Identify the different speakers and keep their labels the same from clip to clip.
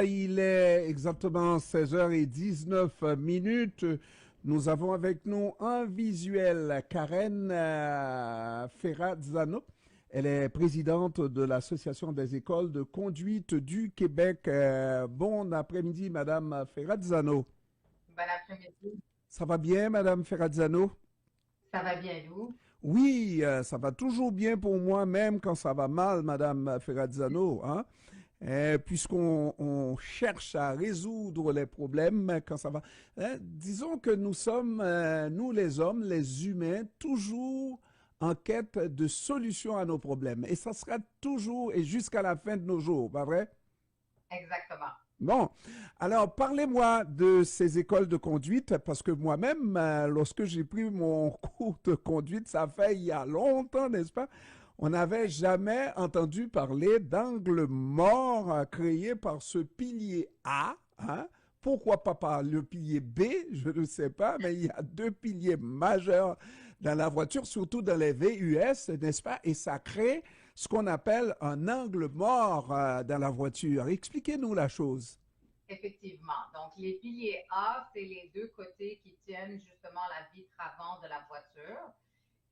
Speaker 1: Il est exactement 16h19 minutes. Nous avons avec nous en visuel Karen Ferrazzano. Elle est présidente de l'Association des écoles de conduite du Québec. Bon après-midi, Madame Ferrazzano.
Speaker 2: Bon après-midi.
Speaker 1: Ça va bien, Madame Ferrazzano?
Speaker 2: Ça va bien, vous?
Speaker 1: Oui, ça va toujours bien pour moi, même quand ça va mal, Madame Ferrazzano, hein? Puisqu'on cherche à résoudre les problèmes quand ça va. Disons que nous sommes, nous les hommes, les humains, toujours en quête de solutions à nos problèmes. Et ça sera toujours et jusqu'à la fin de nos jours, pas vrai?
Speaker 2: Exactement.
Speaker 1: Bon, alors parlez-moi de ces écoles de conduite, parce que moi-même, lorsque j'ai pris mon cours de conduite, ça fait il y a longtemps, n'est-ce pas? On n'avait jamais entendu parler d'angle mort créé par ce pilier A, hein? Pourquoi pas par le pilier B? Je ne sais pas, mais il y a deux piliers majeurs dans la voiture, surtout dans les VUS, n'est-ce pas? Et ça crée ce qu'on appelle un angle mort dans la voiture. Expliquez-nous la chose.
Speaker 2: Effectivement. Donc, les piliers A, c'est les deux côtés qui tiennent justement la vitre avant de la voiture.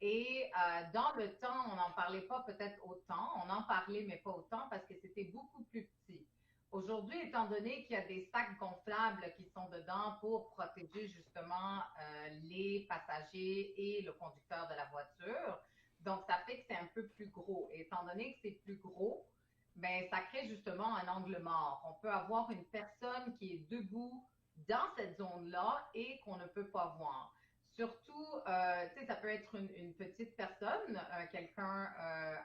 Speaker 2: Et dans le temps, on n'en parlait pas peut-être autant. On en parlait, mais pas autant parce que c'était beaucoup plus petit. Aujourd'hui, étant donné qu'il y a des sacs gonflables qui sont dedans pour protéger justement les passagers et le conducteur de la voiture, donc ça fait que c'est un peu plus gros. Et étant donné que c'est plus gros, ben ça crée justement un angle mort. On peut avoir une personne qui est debout dans cette zone-là et qu'on ne peut pas voir. Surtout, tu sais, ça peut être une petite personne, quelqu'un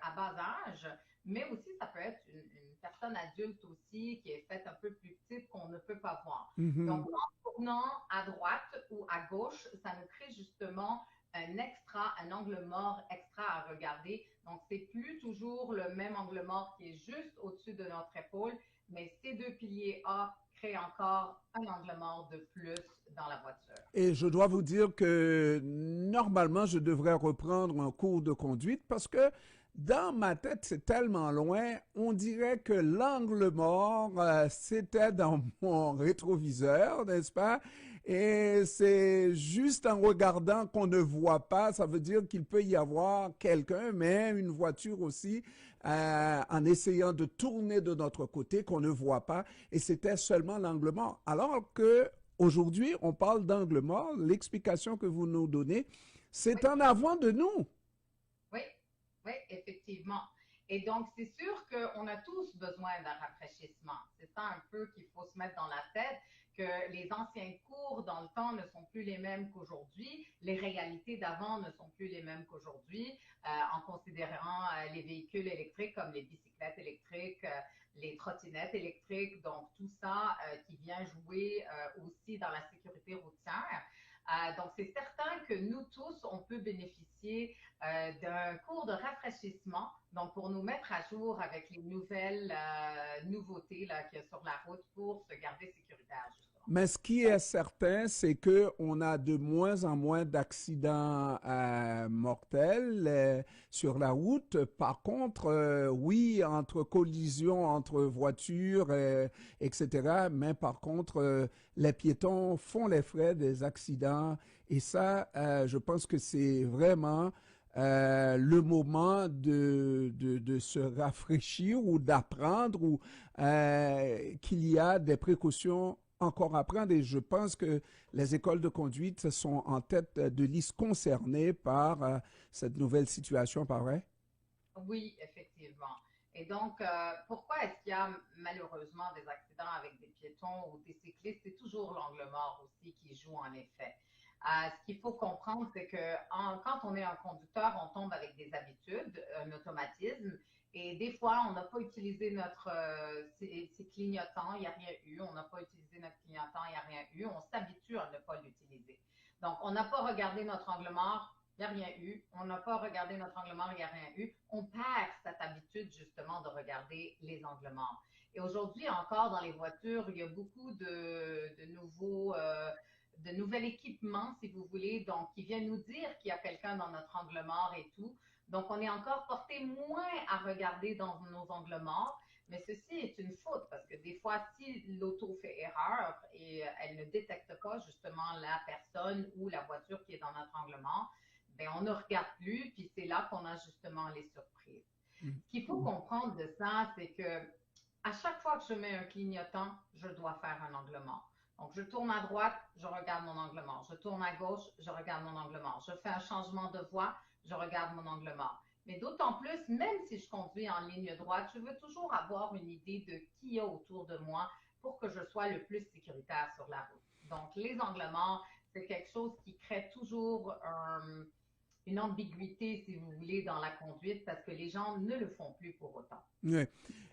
Speaker 2: à bas âge, mais aussi ça peut être une personne adulte aussi qui est faite un peu plus petite qu'on ne peut pas voir. Donc,
Speaker 1: Mhm.
Speaker 2: en tournant à droite ou à gauche, ça nous crée justement un angle mort extra à regarder. Donc, c'est plus toujours le même angle mort qui est juste au-dessus de notre épaule, mais ces deux piliers A créent encore un angle mort de plus dans la voiture.
Speaker 1: Et je dois vous dire que normalement, je devrais reprendre un cours de conduite parce que dans ma tête, c'est tellement loin, on dirait que l'angle mort, c'était dans mon rétroviseur, n'est-ce pas? Et c'est juste en regardant qu'on ne voit pas, ça veut dire qu'il peut y avoir quelqu'un, mais une voiture aussi, en essayant de tourner de notre côté qu'on ne voit pas, et c'était seulement l'angle mort. Alors que aujourd'hui, on parle d'angle mort. L'explication que vous nous donnez, c'est
Speaker 2: Oui,
Speaker 1: en avant de nous.
Speaker 2: oui, oui, effectivement. Et donc, c'est sûr qu'on a tous besoin d'un rafraîchissement. C'est ça un peu qu'il faut se mettre dans la tête, que les anciens cours dans le temps ne sont plus les mêmes qu'aujourd'hui, les réalités d'avant ne sont plus les mêmes qu'aujourd'hui, en considérant les véhicules électriques comme les bicyclettes électriques, les trottinettes électriques, donc tout ça qui vient jouer aussi dans la sécurité routière. Donc, c'est certain que nous tous, on peut bénéficier d'un cours de rafraîchissement, donc pour nous mettre à jour avec les nouvelles nouveautés là, qu'il y a sur la route pour se garder sécuritaire, justement.
Speaker 1: Mais ce qui est certain, c'est que on a de moins en moins d'accidents mortels sur la route. Par contre, oui, entre collisions entre voitures, etc. Mais par contre, les piétons font les frais des accidents. Et ça, je pense que c'est vraiment le moment de se rafraîchir ou d'apprendre ou qu'il y a des précautions encore à prendre et je pense que les écoles de conduite sont en tête de liste concernées par cette nouvelle situation, pas vrai?
Speaker 2: Oui, effectivement. Et donc, pourquoi est-ce qu'il y a malheureusement des accidents avec des piétons ou des cyclistes? C'est toujours l'angle mort aussi qui joue en effet. Ce qu'il faut comprendre, c'est que quand on est un conducteur, on tombe avec des habitudes, un automatisme, et des fois, on n'a pas utilisé notre ses clignotants, il n'y a rien eu. On n'a pas utilisé notre clignotant, il n'y a rien eu. On s'habitue à ne pas l'utiliser. Donc, on n'a pas regardé notre angle mort, il n'y a rien eu. On n'a pas regardé notre angle mort, il n'y a rien eu. On perd cette habitude justement de regarder les angles morts. Et aujourd'hui encore dans les voitures, il y a beaucoup de nouveaux de nouvel équipement, si vous voulez, donc qui vient nous dire qu'il y a quelqu'un dans notre angle mort et tout. Donc, on est encore porté moins à regarder dans nos angles morts, Mais ceci est une faute parce que des fois, si l'auto fait erreur et elle ne détecte pas justement la personne ou la voiture qui est dans notre angle-mort, ben on ne regarde plus, puis c'est là qu'on a justement les surprises. Ce qu'il faut comprendre de ça, c'est que à chaque fois que je mets un clignotant, je dois faire un angle mort. Donc, je tourne à droite, je regarde mon angle mort. Je tourne à gauche, je regarde mon angle mort. Je fais un changement de voie, je regarde mon angle mort. Mais d'autant plus, même si je conduis en ligne droite, je veux toujours avoir une idée de qui y a autour de moi pour que je sois le plus sécuritaire sur la route. Donc, les angles morts, c'est quelque chose qui crée toujours une ambiguïté, si vous voulez, dans la conduite parce que les gens ne le font plus pour autant.
Speaker 1: Oui.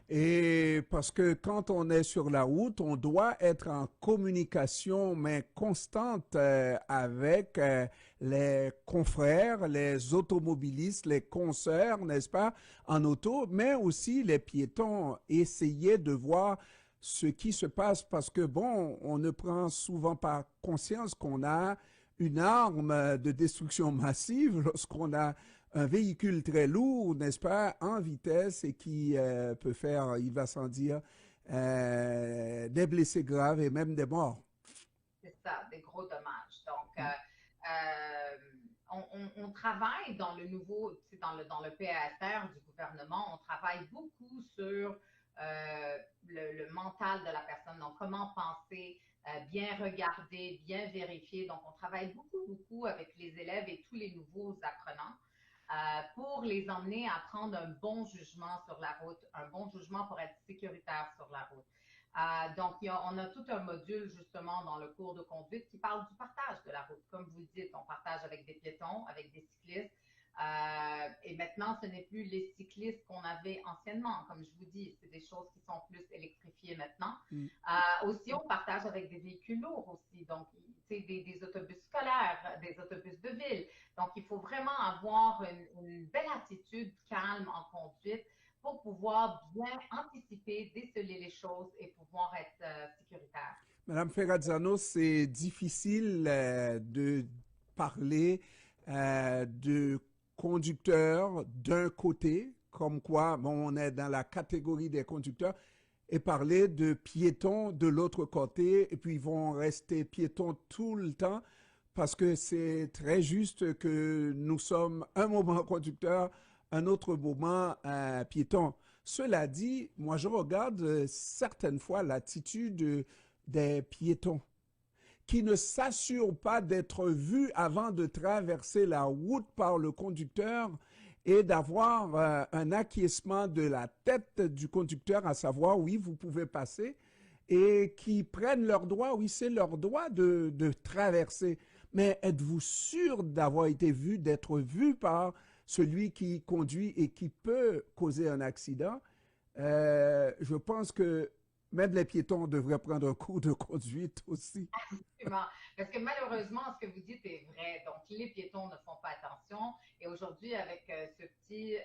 Speaker 1: Et parce que quand on est sur la route, on doit être en communication, mais constante avec les confrères, les automobilistes, les consoeurs, n'est-ce pas, en auto, mais aussi les piétons. Essayer de voir ce qui se passe parce que, bon, on ne prend souvent pas conscience qu'on a une arme de destruction massive lorsqu'on a un véhicule très lourd, n'est-ce pas, en vitesse et qui peut faire, il va sans dire, des blessés graves et même des morts.
Speaker 2: C'est ça, des gros dommages. Donc, on travaille dans le nouveau, dans le PASR du gouvernement, on travaille beaucoup sur le mental de la personne. Donc, comment penser, bien regarder, bien vérifier. Donc, on travaille beaucoup, beaucoup avec les élèves et tous les nouveaux apprenants pour les emmener à prendre un bon jugement sur la route, un bon jugement pour être sécuritaire sur la route. Donc, on a tout un module justement dans le cours de conduite qui parle du partage de la route. Comme vous dites, on partage avec des piétons, avec des cyclistes. Et maintenant, ce n'est plus les cyclistes qu'on avait anciennement. Comme je vous dis, c'est des choses qui sont plus électrifiées maintenant.
Speaker 1: Mm.
Speaker 2: Aussi, on partage avec des véhicules lourds aussi. Donc, des autobus scolaires, des autobus de ville. Donc, il faut vraiment avoir une belle attitude calme en conduite pour pouvoir bien anticiper, déceler les choses et pouvoir être sécuritaire.
Speaker 1: Madame Ferrazzano, c'est difficile de parler de conducteurs d'un côté, comme quoi bon, on est dans la catégorie des conducteurs, et parler de piétons de l'autre côté, et puis ils vont rester piétons tout le temps, parce que c'est très juste que nous sommes un moment conducteur, un autre moment piéton. Cela dit, moi je regarde certaines fois l'attitude des piétons qui ne s'assurent pas d'être vus avant de traverser la route par le conducteur et d'avoir un acquiescement de la tête du conducteur, à savoir, oui, vous pouvez passer, et qui prennent leur droit, oui, c'est leur droit de traverser. Mais êtes-vous sûr d'avoir été vu, d'être vu par celui qui conduit et qui peut causer un accident? Je pense que même les piétons devraient prendre un cours de conduite aussi.
Speaker 2: Absolument. Parce que malheureusement, ce que vous dites est vrai. Donc, les piétons ne font pas attention. Et aujourd'hui, avec ce petit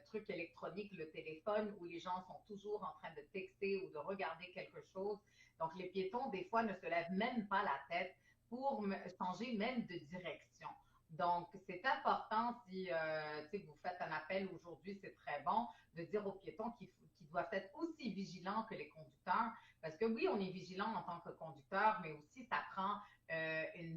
Speaker 2: truc électronique, le téléphone, où les gens sont toujours en train de texter ou de regarder quelque chose, donc les piétons, des fois, ne se lèvent même pas la tête pour changer même de direction. Donc, c'est important si vous faites un appel aujourd'hui, c'est très bon, de dire aux piétons qu'ils doivent être aussi vigilants que les conducteurs. Parce que oui, on est vigilant en tant que conducteur, mais aussi ça prend une